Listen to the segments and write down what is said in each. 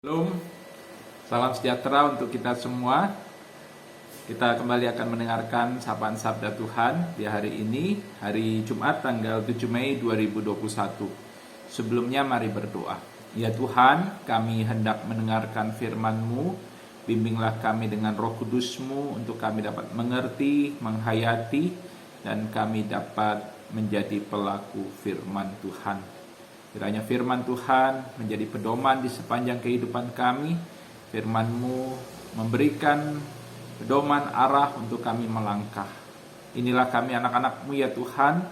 Shalom, salam sejahtera untuk kita semua. Kita kembali akan mendengarkan sapaan Sabda Tuhan di hari ini, hari Jumat tanggal 7 Mei 2021. Sebelumnya mari berdoa. Ya Tuhan, kami hendak mendengarkan firman-Mu. Bimbinglah kami dengan Roh Kudus-Mu untuk kami dapat mengerti, menghayati, dan kami dapat menjadi pelaku firman Tuhan. Kiranya firman Tuhan menjadi pedoman di sepanjang kehidupan kami. Firman-Mu memberikan pedoman arah untuk kami melangkah. Inilah kami anak-anak-Mu ya Tuhan.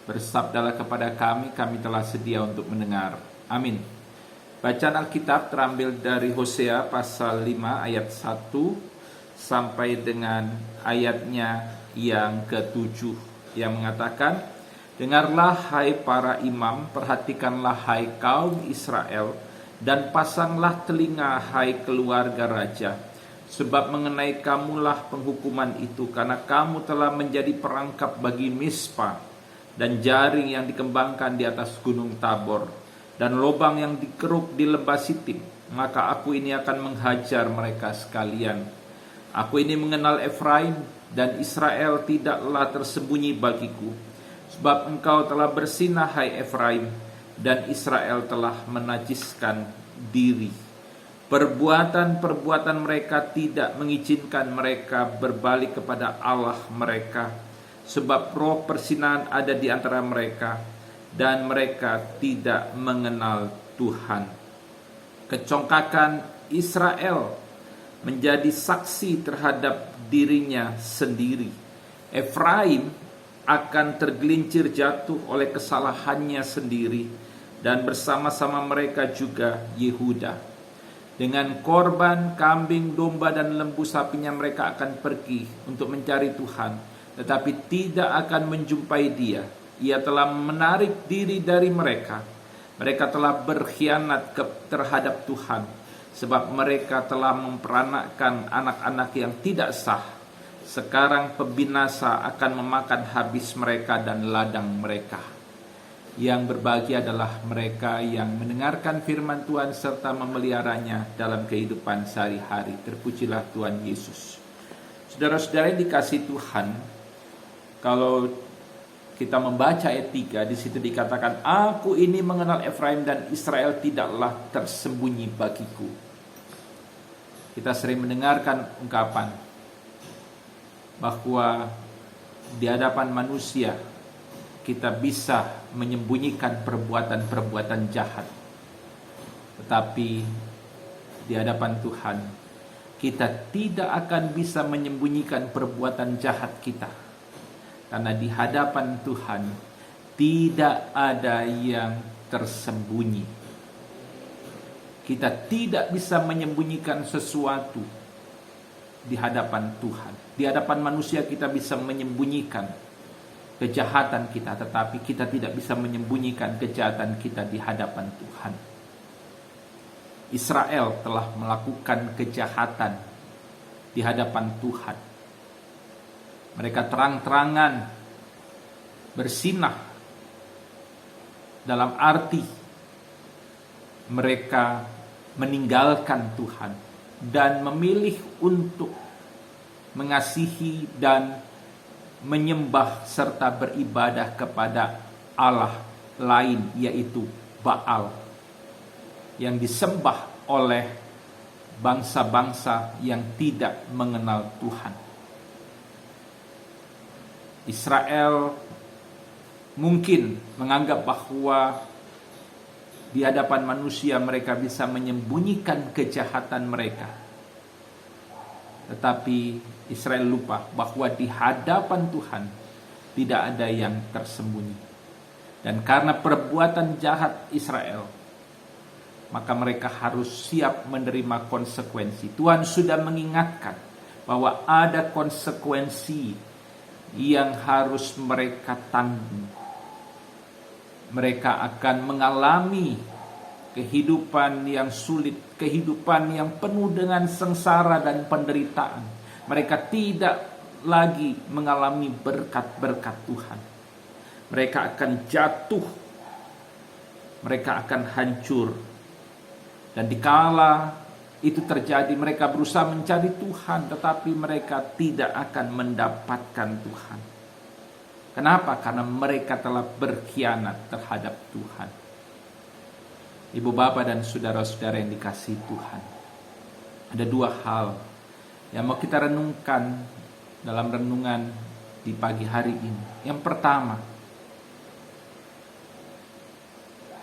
Bersabdalah kepada kami telah sedia untuk mendengar. Amin. Bacaan Alkitab terambil dari Hosea pasal 5 ayat 1 sampai dengan ayatnya yang ke-7 yang mengatakan, "Dengarlah hai para imam, perhatikanlah hai kaum Israel, dan pasanglah telinga hai keluarga raja. Sebab mengenai kamulah penghukuman itu, karena kamu telah menjadi perangkap bagi Mispa, dan jaring yang dikembangkan di atas gunung Tabor, dan lobang yang dikeruk di lembah Sitim. Maka aku ini akan menghajar mereka sekalian. Aku ini mengenal Efraim, dan Israel tidaklah tersembunyi bagiku. Sebab engkau telah bersinah hai Efraim, dan Israel telah menajiskan diri. Perbuatan-perbuatan mereka tidak mengizinkan mereka berbalik kepada Allah mereka. Sebab roh persinahan ada di antara mereka, dan mereka tidak mengenal Tuhan. Kecongkakan Israel menjadi saksi terhadap dirinya sendiri. Efraim akan tergelincir jatuh oleh kesalahannya sendiri, dan bersama-sama mereka juga Yehuda. Dengan korban kambing, domba, dan lembu sapinya mereka akan pergi untuk mencari Tuhan, tetapi tidak akan menjumpai Dia. Ia telah menarik diri dari mereka. Mereka telah berkhianat terhadap Tuhan, sebab mereka telah memperanakkan anak-anak yang tidak sah. Sekarang pembinasa akan memakan habis mereka dan ladang mereka. Yang berbahagia adalah mereka yang mendengarkan firman Tuhan serta memeliharanya dalam kehidupan sehari-hari. Terpujilah Tuhan Yesus. Saudara-saudara yang dikasihi Tuhan, kalau kita membaca ayat 3, di situ dikatakan, "Aku ini mengenal Efraim, dan Israel tidaklah tersembunyi bagiku." Kita sering mendengarkan ungkapan bahwa di hadapan manusia kita bisa menyembunyikan perbuatan-perbuatan jahat, tetapi di hadapan Tuhan kita tidak akan bisa menyembunyikan perbuatan jahat kita, karena di hadapan Tuhan tidak ada yang tersembunyi. Kita tidak bisa menyembunyikan sesuatu di hadapan Tuhan. Di hadapan manusia kita bisa menyembunyikan kejahatan kita, tetapi kita tidak bisa menyembunyikan kejahatan kita di hadapan Tuhan. Israel telah melakukan kejahatan di hadapan Tuhan. Mereka terang-terangan bersinah, dalam arti mereka meninggalkan Tuhan dan memilih untuk mengasihi dan menyembah serta beribadah kepada Allah lain, yaitu Baal, yang disembah oleh bangsa-bangsa yang tidak mengenal Tuhan. Israel mungkin menganggap bahwa di hadapan manusia mereka bisa menyembunyikan kejahatan mereka, tetapi Israel lupa bahwa di hadapan Tuhan tidak ada yang tersembunyi. Dan karena perbuatan jahat Israel, maka mereka harus siap menerima konsekuensi. Tuhan sudah mengingatkan bahwa ada konsekuensi yang harus mereka tanggung. Mereka akan mengalami kehidupan yang sulit, kehidupan yang penuh dengan sengsara dan penderitaan. Mereka tidak lagi mengalami berkat-berkat Tuhan. Mereka akan jatuh, mereka akan hancur, Dan dikala itu terjadi, mereka berusaha mencari Tuhan, tetapi mereka tidak akan mendapatkan Tuhan. Kenapa? Karena mereka telah berkhianat terhadap Tuhan. Ibu bapak dan saudara-saudara yang dikasihi Tuhan, ada dua hal yang mau kita renungkan dalam renungan di pagi hari ini. Yang pertama,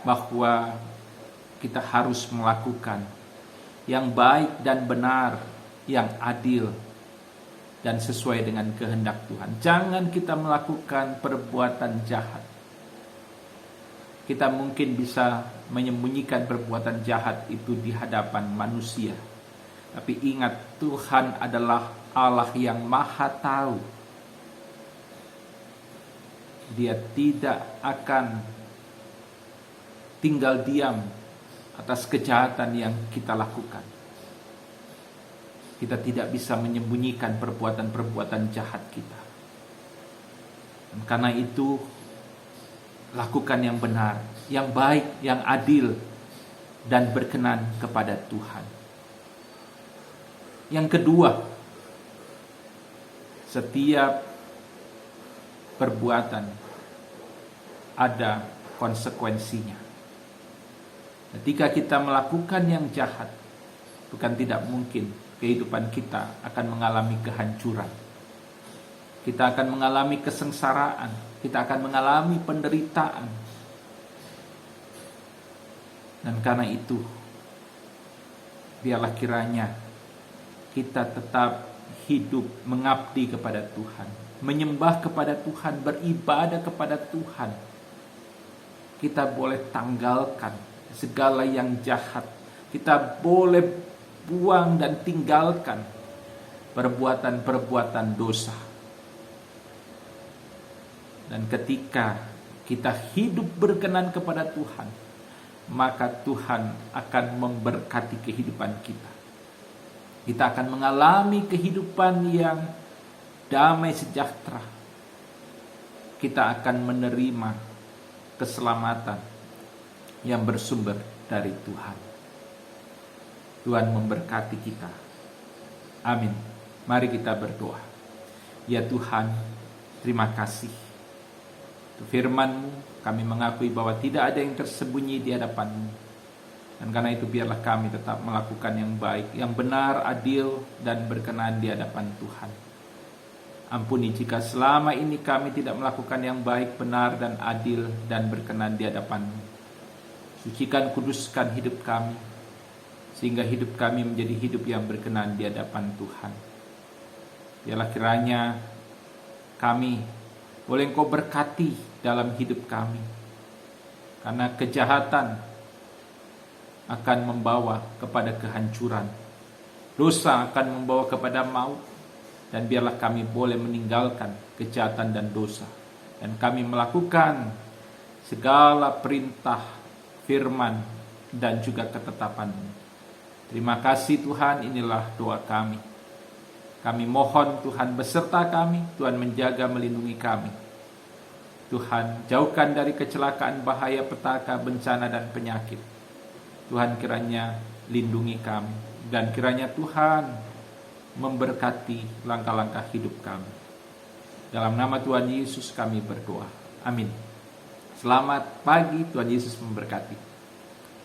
bahwa kita harus melakukan yang baik dan benar, yang adil dan sesuai dengan kehendak Tuhan. Jangan kita melakukan perbuatan jahat. Kita mungkin bisa menyembunyikan perbuatan jahat itu di hadapan manusia. Tapi ingat, Tuhan adalah Allah yang Maha Tahu. Dia tidak akan tinggal diam atas kejahatan yang kita lakukan. Kita tidak bisa menyembunyikan perbuatan-perbuatan jahat kita. Dan karena itu, lakukan yang benar, yang baik, yang adil, dan berkenan kepada Tuhan. Yang kedua, setiap perbuatan ada konsekuensinya. Ketika kita melakukan yang jahat, bukan tidak mungkin kehidupan kita akan mengalami kehancuran. Kita akan mengalami kesengsaraan, kita akan mengalami penderitaan. Dan karena itu, biarlah kiranya kita tetap hidup mengabdi kepada Tuhan, menyembah kepada Tuhan, beribadah kepada Tuhan. Kita boleh tanggalkan segala yang jahat. Kita boleh buang dan tinggalkan perbuatan-perbuatan dosa. Dan ketika kita hidup berkenan kepada Tuhan, maka Tuhan akan memberkati kehidupan kita. Kita akan mengalami kehidupan yang damai sejahtera. Kita akan menerima keselamatan yang bersumber dari Tuhan. Tuhan memberkati kita. Amin. Mari kita berdoa. Ya Tuhan, terima kasih. Untuk firman-Mu, kami mengakui bahwa tidak ada yang tersembunyi di hadapan-Mu. Dan karena itu biarlah kami tetap melakukan yang baik, yang benar, adil, dan berkenan di hadapan Tuhan. Ampuni jika selama ini kami tidak melakukan yang baik, benar, dan adil, dan berkenan di hadapan-Mu. Sucikan, kuduskan hidup kami, sehingga hidup kami menjadi hidup yang berkenan di hadapan Tuhan. Biarlah kiranya kami boleh Engkau berkati dalam hidup kami. Karena kejahatan akan membawa kepada kehancuran. Dosa akan membawa kepada maut. Dan biarlah kami boleh meninggalkan kejahatan dan dosa. Dan kami melakukan segala perintah, firman, dan juga ketetapan-Mu. Terima kasih Tuhan, inilah doa kami. Kami mohon Tuhan beserta kami, Tuhan menjaga melindungi kami. Tuhan jauhkan dari kecelakaan, bahaya, petaka, bencana, dan penyakit. Tuhan kiranya lindungi kami. Dan kiranya Tuhan memberkati langkah-langkah hidup kami. Dalam nama Tuhan Yesus kami berdoa. Amin. Selamat pagi, Tuhan Yesus memberkati.